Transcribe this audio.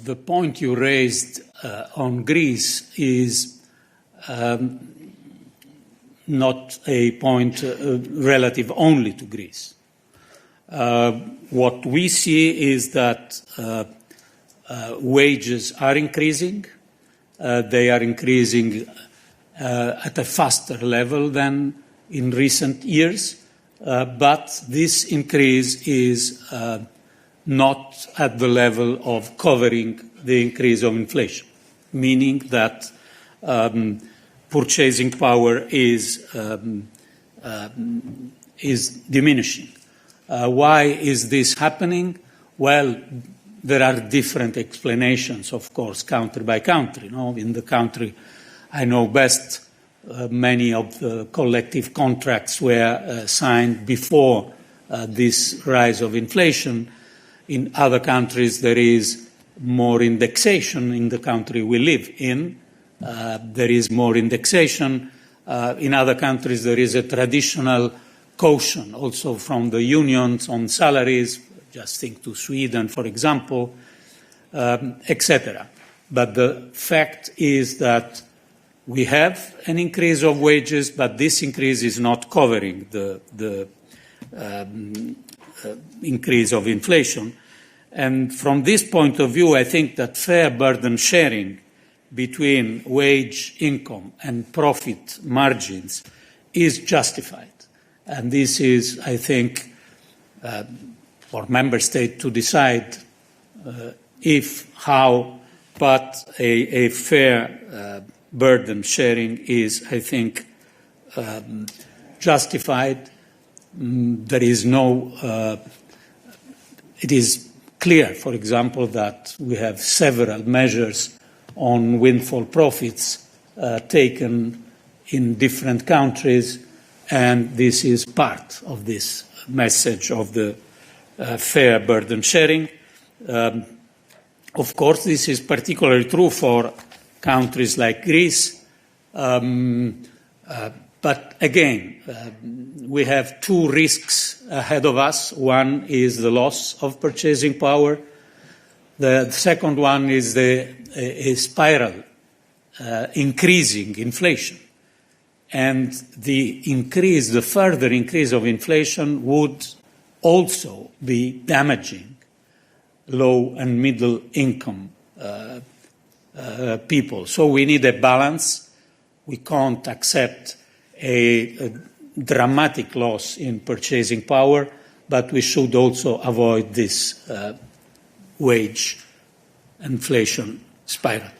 The point you raised on Greece is not a point relative only to Greece. What we see is that wages are increasing. They are increasing at a faster level than in recent years, but this increase is not at the level of covering the increase of inflation, meaning that purchasing power is diminishing. Why is this happening? Well, there are different explanations, of course, country by country. In the country I know best, many of the collective contracts were signed before this rise of inflation. In other countries, there is more indexation. In the country we live in, there is more indexation. In other countries, there is a traditional caution also from the unions on salaries, just think to Sweden, for example, etc. But the fact is that we have an increase of wages, but this increase is not covering the increase of inflation. And from this point of view, I think that fair burden sharing between wage income and profit margins is justified. And this is, I think, for member state to decide if, how, but a fair burden sharing is, I think, justified. There is no, it is clear, for example, that we have several measures on windfall profits taken in different countries, and this is part of this message of the fair burden sharing. Of course, this is particularly true for countries like Greece, but again, we have two risks ahead of us. One is the loss of purchasing power. The second one is a spiral, increasing inflation. And the further increase of inflation would also be damaging low and middle income people. So we need a balance. We can't accept a dramatic loss in purchasing power, but we should also avoid this wage inflation spiral.